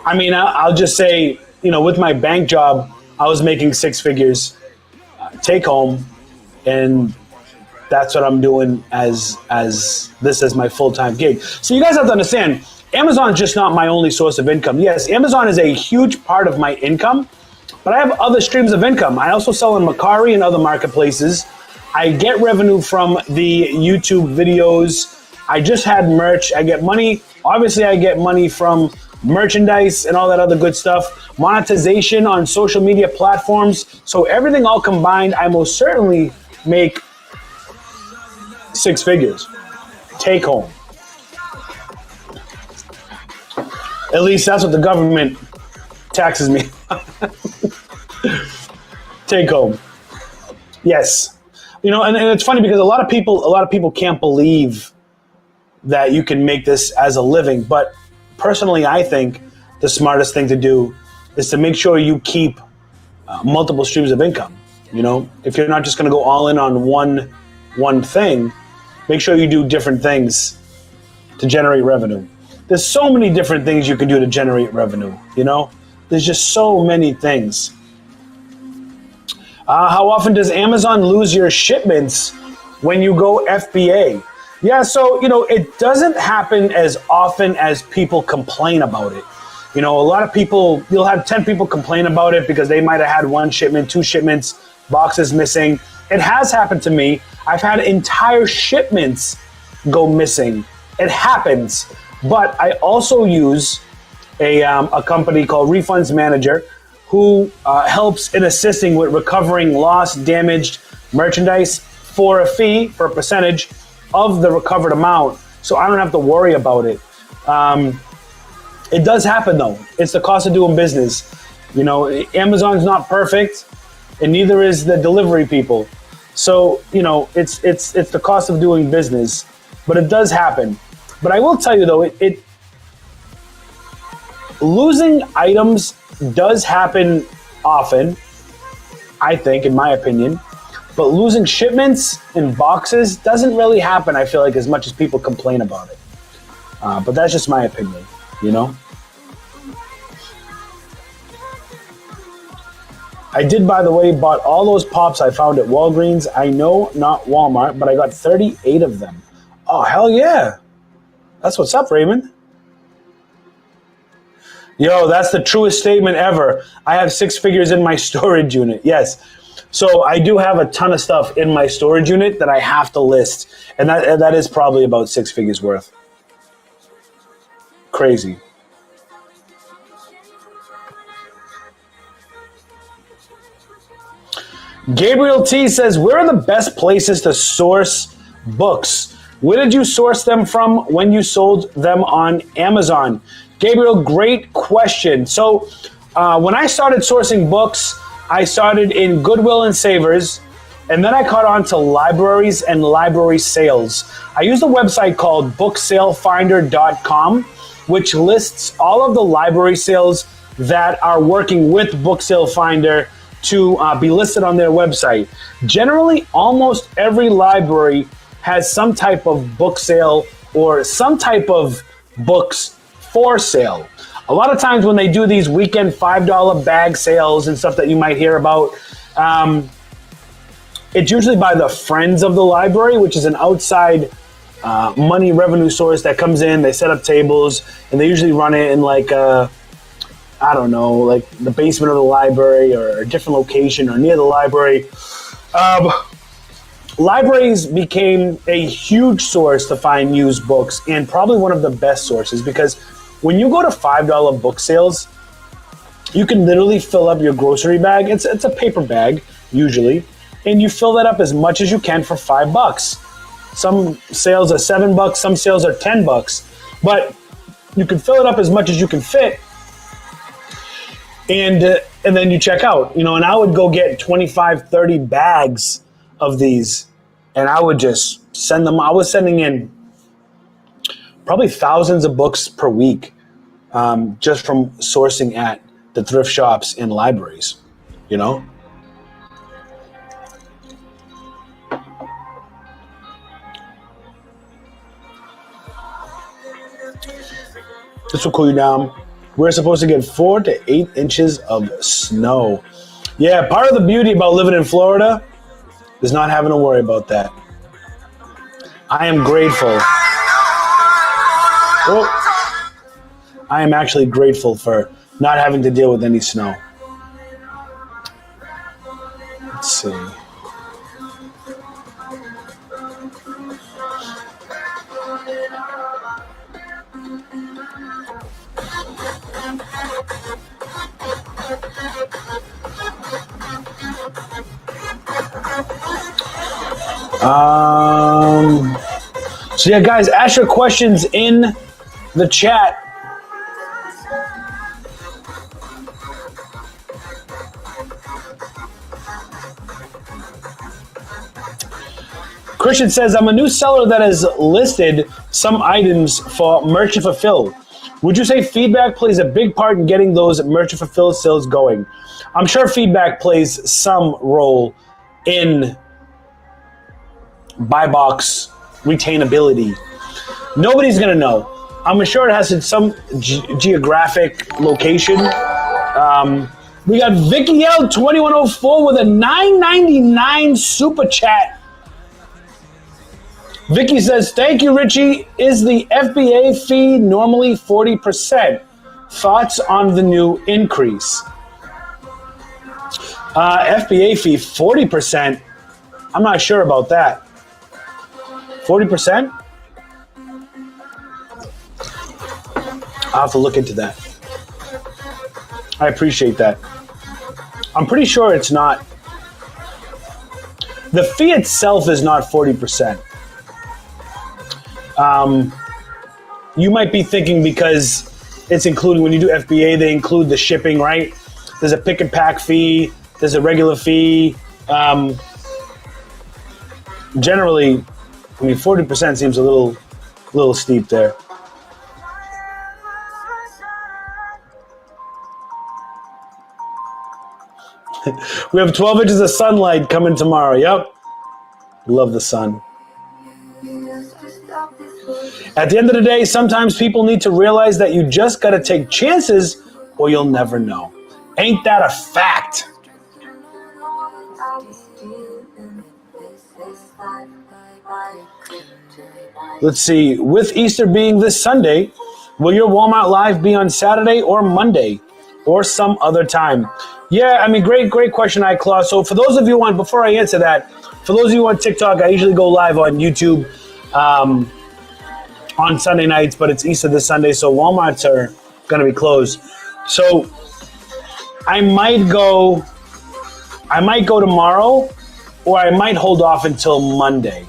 S6: I mean, I'll just say, with my bank job, I was making 6 figures take home, and that's what I'm doing as my full-time gig. So you guys have to understand, Amazon's just not my only source of income. Yes, Amazon is a huge part of my income, but I have other streams of income. I also sell on Mercari and other marketplaces. I get revenue from the YouTube videos. I just had merch. I get money. Obviously, I get money from merchandise and all that other good stuff. Monetization on social media platforms. So everything all combined, I most certainly make 6 figures. Take home. At least that's what the government taxes me. Take home. Yes. And it's funny because a lot of people can't believe that you can make this as a living. But personally, I think the smartest thing to do is to make sure you keep multiple streams of income. If you're not just going to go all in on one thing, make sure you do different things to generate revenue. There's so many different things you can do to generate revenue, There's just so many things. How often does Amazon lose your shipments when you go FBA? Yeah, so, it doesn't happen as often as people complain about it. A lot of people, you'll have 10 people complain about it because they might have had 1 shipment, 2 shipments, boxes missing. It has happened to me. I've had entire shipments go missing. It happens. But I also use a company called Refunds Manager who helps in assisting with recovering lost, damaged merchandise for a fee, for a percentage of the recovered amount. So I don't have to worry about it. It does happen though. It's the cost of doing business. Amazon's not perfect and neither is the delivery people. So, it's the cost of doing business, but it does happen. But I will tell you though, losing items does happen often, I think, in my opinion. But losing shipments and boxes doesn't really happen, I feel like, as much as people complain about it. But that's just my opinion, I did, by the way, bought all those pops I found at Walgreens. I know, not Walmart, but I got 38 of them. Oh, hell yeah. That's what's up, Raymond. Yo, that's the truest statement ever. I have 6 figures in my storage unit. Yes. So I do have a ton of stuff in my storage unit that I have to list. And that is probably about 6 figures worth. Crazy. Gabriel T says, where are the best places to source books? Where did you source them from when you sold them on Amazon? Gabriel, great question. So when I started sourcing books, I started in Goodwill and Savers, and then I caught on to libraries and library sales. I use a website called booksalefinder.com, which lists all of the library sales that are working with Book Sale Finder to be listed on their website. Generally, almost every library has some type of book sale or some type of books for sale. A lot of times when they do these weekend $5 bag sales and stuff that you might hear about, it's usually by the friends of the library, which is an outside money revenue source that comes in. They set up tables, and they usually run it in like I don't know, like the basement of the library or a different location or near the library. Libraries became a huge source to find used books, and probably one of the best sources, because when you go to $5 book sales, you can literally fill up your grocery bag. It's a paper bag usually, and you fill that up as much as you can for $5. Some sales are $7, some sales are $10, but you can fill it up as much as you can fit, and then you check out. And I would go get 25, 30 bags of these, and I would just send them. I was sending in probably thousands of books per week, just from sourcing at the thrift shops and libraries, This will cool you down. We're supposed to get 4 to 8 inches of snow. Yeah, part of the beauty about living in Florida is not having to worry about that. I am grateful. Oh, I am actually grateful for not having to deal with any snow. Let's see. So yeah, guys, ask your questions in the chat. Christian says, I'm a new seller that has listed some items for merchant fulfill. Would you say feedback plays a big part in getting those merchant fulfilled sales going? I'm sure feedback plays some role in buy box retainability. Nobody's gonna know. I'm sure it has some geographic location. We got Vicky L 2104 with a $9.99 super chat. Vicky says, thank you, Richie. Is the FBA fee normally 40%? Thoughts on the new increase? FBA fee 40%? I'm not sure about that. 40%? I'll have to look into that. I appreciate that. I'm pretty sure it's not. The fee itself is not 40%. You might be thinking because it's included, when you do FBA, they include the shipping, right? There's a pick and pack fee. There's a regular fee. Generally, 40% seems a little steep there. We have 12 inches of sunlight coming tomorrow. Yep. Love the sun. At the end of the day, sometimes people need to realize that you just got to take chances or you'll never know. Ain't that a fact? Let's see. With Easter being this Sunday, will your Walmart Live be on Saturday or Monday or some other time? Yeah, I mean, great question, iClaw. So for those of you before I answer that, for those of you on TikTok, I usually go live on YouTube on Sunday nights, but it's Easter this Sunday, so Walmarts are going to be closed. So I might go tomorrow, or I might hold off until Monday.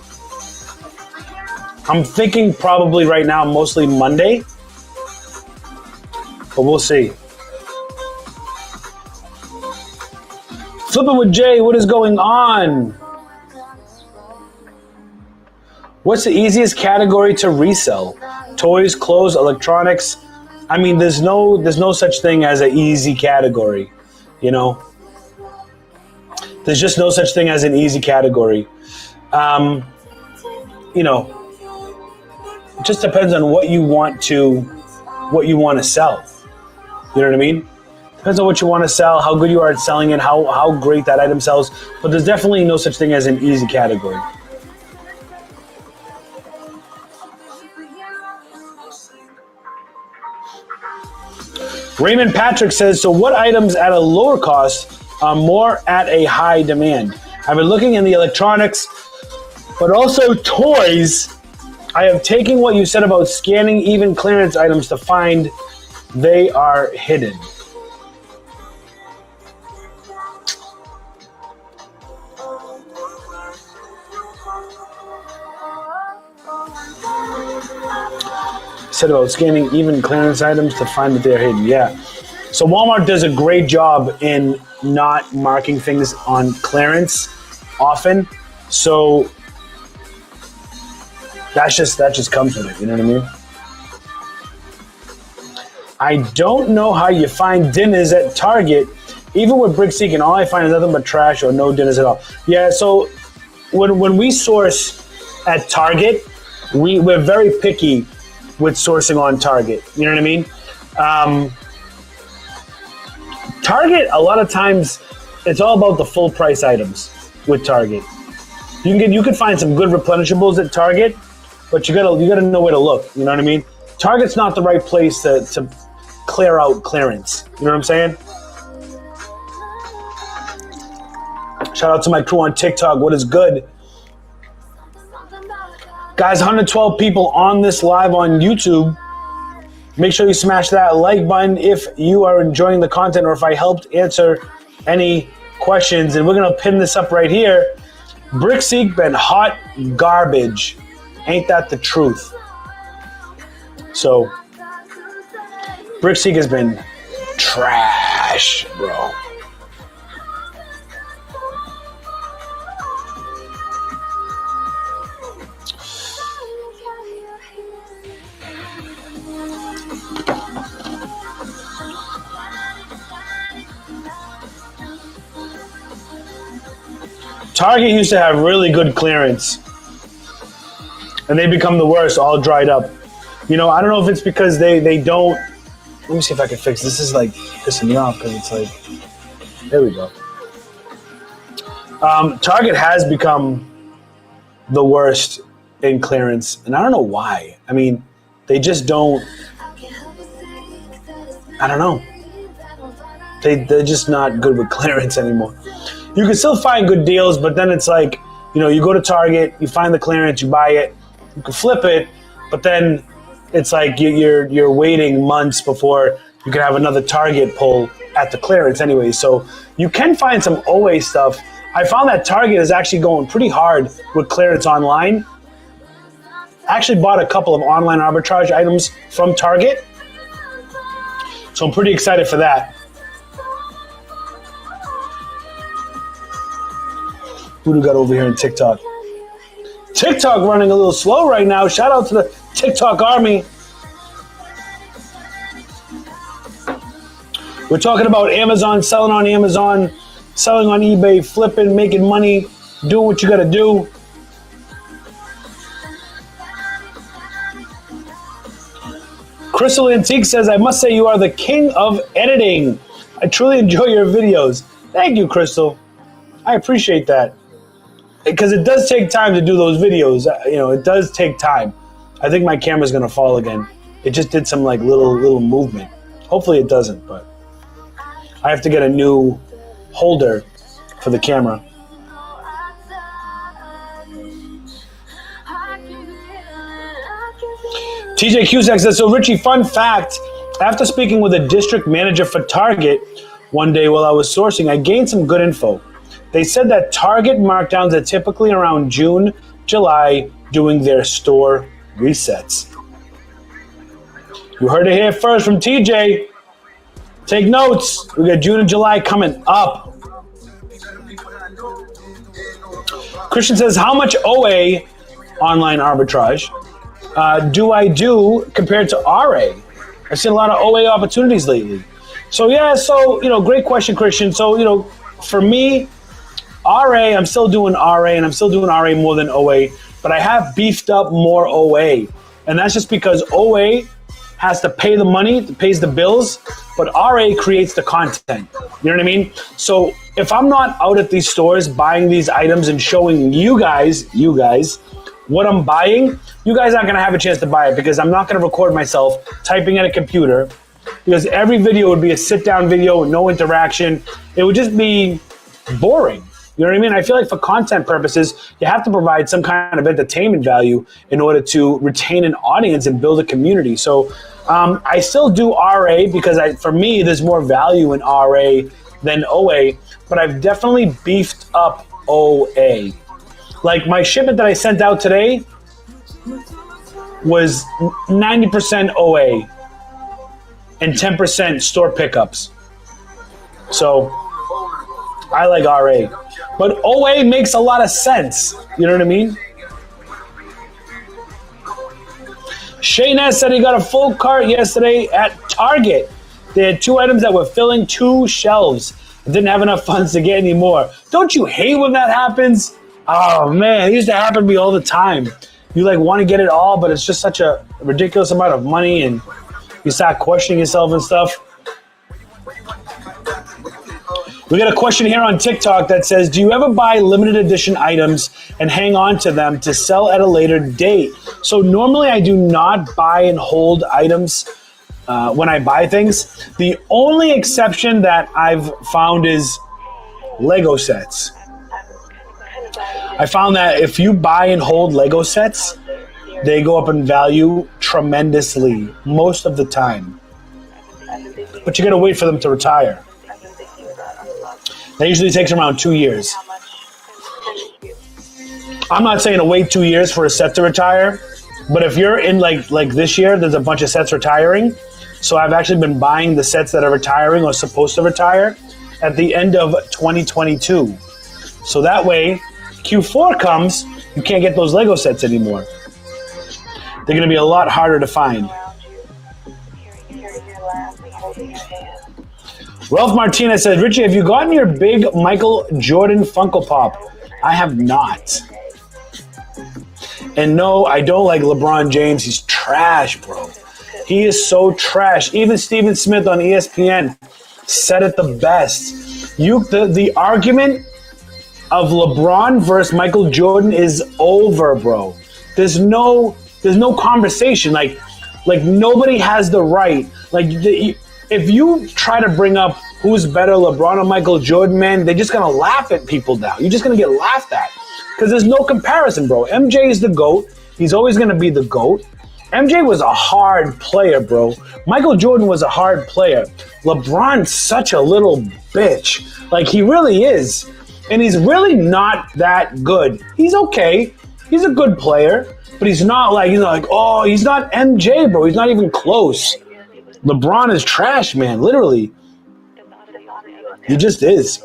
S6: I'm thinking probably right now mostly Monday, but we'll see. Flipping with Jay, what is going on? What's the easiest category to resell? Toys, clothes, electronics, I mean, there's no such thing as an easy category, you know. There's just no such thing as an easy category. You know, it just depends on what you want to sell. You know what I mean? Depends on what you want to sell, how good you are at selling it, how great that item sells. But there's definitely no such thing as an easy category. Raymond Patrick says, so what items at a lower cost are more at a high demand? I've been looking in the electronics, but also toys. I have taken what you said about scanning even clearance items to find they are hidden. Said about scanning even clearance items to find that they're hidden. Yeah. So Walmart does a great job in not marking things on clearance often. So that just comes with it. You know what I mean? I don't know how you find dinners at Target. Even with brick seeking, all I find is nothing but trash or no dinners at all. Yeah, so when we source at Target, we're very picky with sourcing on Target. You know what I mean? Target, a lot of times, it's all about the full price items with Target. You can find some good replenishables at Target, but you gotta know where to look. You know what I mean? Target's not the right place to clear out clearance. You know what I'm saying? Shout out to my crew on TikTok. What is good? Guys, 112 people on this live on YouTube. Make sure you smash that like button if you are enjoying the content or if I helped answer any questions. And we're going to pin this up right here. Brickseek been hot garbage. Ain't that the truth? So, Brickseek has been trash, bro. Target used to have really good clearance, and they become the worst, all dried up. You know, I don't know if it's because they don't. Let me see if I can fix this. This is like pissing me off because it's like, there we go. Target has become the worst in clearance, and I don't know why. I mean, they just don't. I don't know. They're just not good with clearance anymore. You can still find good deals, but then it's like, you know, you go to Target, you find the clearance, you buy it, you can flip it, but then it's like you're waiting months before you can have another Target pull at the clearance anyway. So you can find some OA stuff. I found that Target is actually going pretty hard with clearance online. I actually bought a couple of online arbitrage items from Target, so I'm pretty excited for that. Who do we got over here in TikTok? TikTok running a little slow right now. Shout out to the TikTok army. We're talking about Amazon, selling on Amazon, selling on eBay, flipping, making money, doing what you got to do. Crystal Antique says, I must say you are the king of editing. I truly enjoy your videos. Thank you, Crystal. I appreciate that. Because it does take time to do those videos. You know, it does take time. I think my camera's going to fall again. It just did some like little movement. Hopefully it doesn't, but I have to get a new holder for the camera. TJ Cusack says, so Richie, fun fact, after speaking with a district manager for Target one day while I was sourcing, I gained some good info. They said that Target markdowns are typically around June, July, doing their store resets. You heard it here first from TJ. Take notes. We got June and July coming up. Christian says, how much OA, online arbitrage, do I do compared to RA? I've seen a lot of OA opportunities lately. So great question, Christian. So, for me, RA, I'm still doing RA, and I'm still doing RA more than OA, but I have beefed up more OA. And that's just because OA has to pay the money, it pays the bills, but RA creates the content. You know what I mean? So if I'm not out at these stores buying these items and showing you guys, what I'm buying, you guys aren't going to have a chance to buy it because I'm not going to record myself typing at a computer, because every video would be a sit-down video with no interaction. It would just be boring. You know what I mean? I feel like for content purposes, you have to provide some kind of entertainment value in order to retain an audience and build a community. So I still do RA because for me, there's more value in RA than OA, but I've definitely beefed up OA. Like my shipment that I sent out today was 90% OA and 10% store pickups. So I like RA. But OA makes a lot of sense. You know what I mean? Shayna said he got a full cart yesterday at Target. They had 2 items that were filling 2 shelves. Didn't have enough funds to get any more. Don't you hate when that happens? Oh man, it used to happen to me all the time. You want to get it all, but it's just such a ridiculous amount of money, and you start questioning yourself and stuff. We got a question here on TikTok that says, do you ever buy limited edition items and hang on to them to sell at a later date? So normally I do not buy and hold items when I buy things. The only exception that I've found is Lego sets. I found that if you buy and hold Lego sets, they go up in value tremendously most of the time. But you got to wait for them to retire. That usually takes around 2 years. I'm not saying to wait 2 years for a set to retire, but if you're in like this year, there's a bunch of sets retiring. So I've actually been buying the sets that are retiring or supposed to retire at the end of 2022. So that way, Q4 comes, you can't get those Lego sets anymore. They're going to be a lot harder to find. Ralph Martinez says, Richie, have you gotten your big Michael Jordan Funko Pop? I have not. And no, I don't like LeBron James. He's trash, bro. He is so trash. Even Steven Smith on ESPN said it the best. The argument of LeBron versus Michael Jordan is over, bro. There's no conversation. Like nobody has the right. If you try to bring up who's better, LeBron or Michael Jordan, man, they're just going to laugh at people now. You're just going to get laughed at because there's no comparison, bro. MJ is the GOAT. He's always going to be the GOAT. MJ was a hard player, bro. Michael Jordan was a hard player. LeBron's such a little bitch. He really is. And he's really not that good. He's okay. He's a good player, but he's not he's not MJ, bro. He's not even close. LeBron is trash, man, literally. He just is.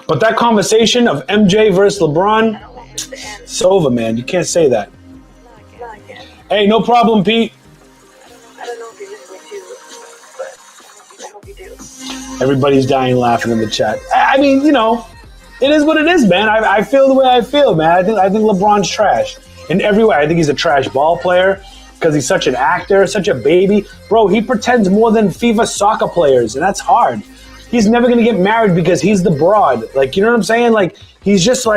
S6: But that conversation of MJ versus LeBron, it's over, man. You can't say that. Hey, no problem, Pete. Everybody's dying laughing in the chat. I mean, it is what it is, man. I feel the way I feel, man. I think LeBron's trash in every way. I think he's a trash ball player because he's such an actor, such a baby. Bro, he pretends more than FIFA soccer players, and that's hard. He's never going to get married because he's the broad. You know what I'm saying? He's just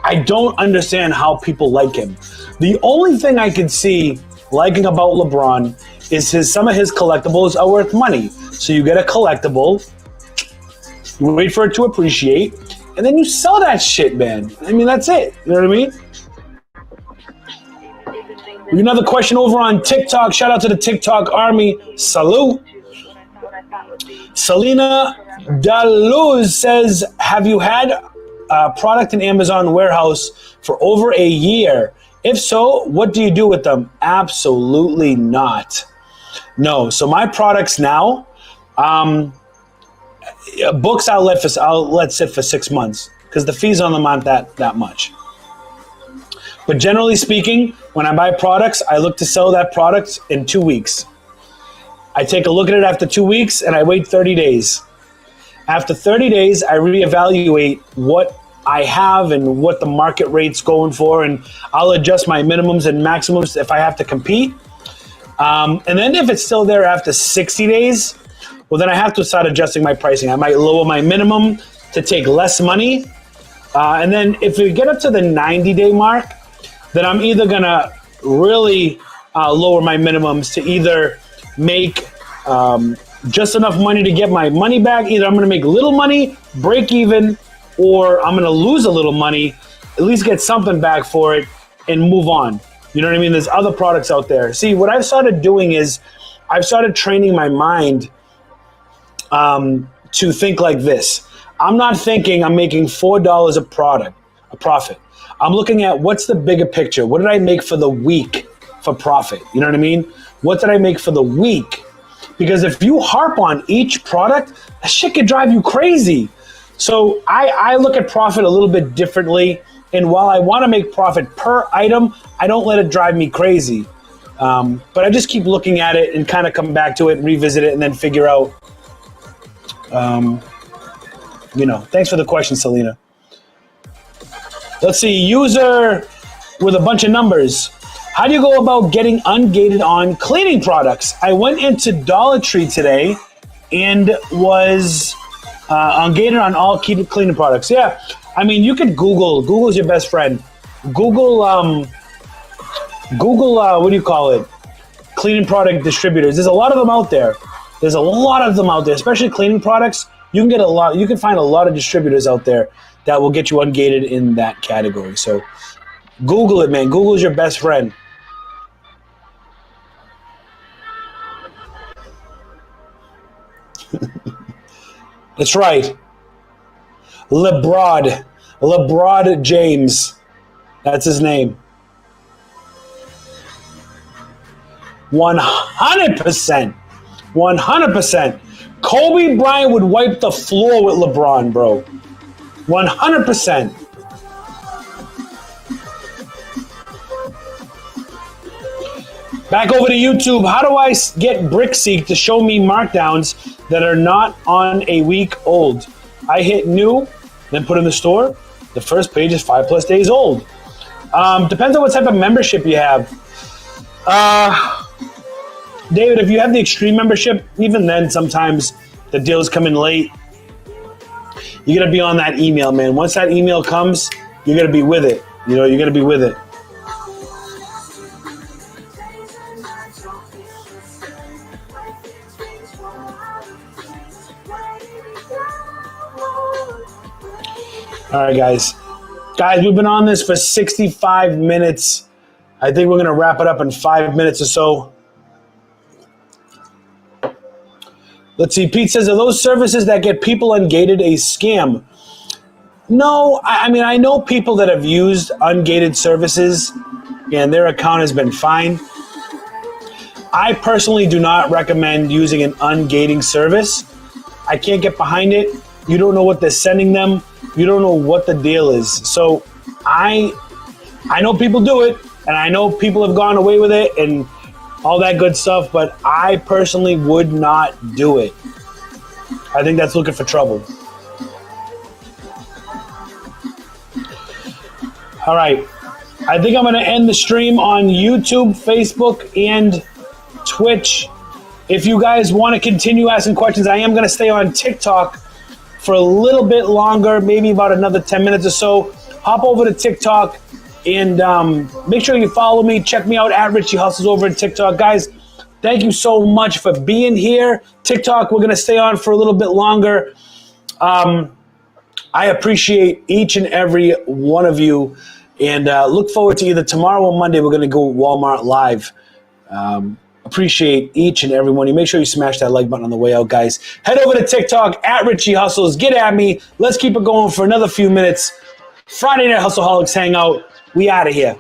S6: I don't understand how people like him. The only thing I can see liking about LeBron is some of his collectibles are worth money. So you get a collectible, you wait for it to appreciate, and then you sell that shit, man. I mean, that's it. You know what I mean? Another question over on TikTok. Shout out to the TikTok army. Salute. Selena Daluz says, have you had a product in Amazon warehouse for over a year? If so, what do you do with them? Absolutely not. No. So my products now, books I'll let sit for 6 months because the fees on them aren't that much. But generally speaking, when I buy products, I look to sell that product in 2 weeks. I take a look at it after 2 weeks and I wait 30 days. After 30 days, I reevaluate what I have and what the market rate's going for, and I'll adjust my minimums and maximums if I have to compete. And then if it's still there after 60 days, well, then I have to start adjusting my pricing. I might lower my minimum to take less money. And then if we get up to the 90-day mark, then I'm either going to really lower my minimums to either make just enough money to get my money back. Either I'm going to make little money, break even, or I'm going to lose a little money, at least get something back for it, and move on. You know what I mean? There's other products out there. See, what I've started doing is I've started training my mind to think like this. I'm not thinking I'm making $4 a profit. I'm looking at what's the bigger picture. What did I make for the week for profit? You know what I mean? What did I make for the week? Because if you harp on each product, that shit could drive you crazy. So I look at profit a little bit differently. And while I want to make profit per item, I don't let it drive me crazy. But I just keep looking at it and kind of come back to it and revisit it and then figure out, thanks for the question, Selena. Let's see, user with a bunch of numbers. How do you go about getting ungated on cleaning products? I went into Dollar Tree today and was ungated on all cleaning products. Yeah, I mean, you could Google. Google's your best friend. Google, what do you call it? Cleaning product distributors. There's a lot of them out there. Especially cleaning products. You can find a lot of distributors out there that will get you ungated in that category. So Google it, man. Google is your best friend. That's right. LeBron James. That's his name. 100%. 100%. Kobe Bryant would wipe the floor with LeBron, bro. 100%. Back over to YouTube. How do I get BrickSeek to show me markdowns that are not on a week old? I hit new, then put in the store. The first page is 5+ days old. Depends on what type of membership you have. David, if you have the extreme membership, even then sometimes the deals come in late. You gotta be on that email, man. Once that email comes, you gotta be with it. You gotta be with it. All right, guys. Guys, we've been on this for 65 minutes. I think we're going to wrap it up in 5 minutes or so. Let's see. Pete says, are those services that get people ungated a scam? No. I mean, I know people that have used ungated services and their account has been fine. I personally do not recommend using an ungating service. I can't get behind it. You don't know what they're sending them. You don't know what the deal is. So I know people do it, and I know people have gone away with it and all that good stuff, but I personally would not do it. I think that's looking for trouble. All right. I think I'm going to end the stream on YouTube, Facebook, and Twitch. If you guys want to continue asking questions, I am going to stay on TikTok for a little bit longer, maybe about another 10 minutes or so. Hop over to TikTok and make sure you follow me. Check me out at Richie Hustles over at TikTok. Guys, thank you so much for being here. TikTok, we're going to stay on for a little bit longer. I appreciate each and every one of you, and look forward to either tomorrow or Monday. We're going to go Walmart Live. Appreciate each and every one. You make sure you smash that like button on the way out, guys. Head over to TikTok at Richie Hustles. Get at me. Let's keep it going for another few minutes. Friday Night Hustleholics Hangout. We out of here.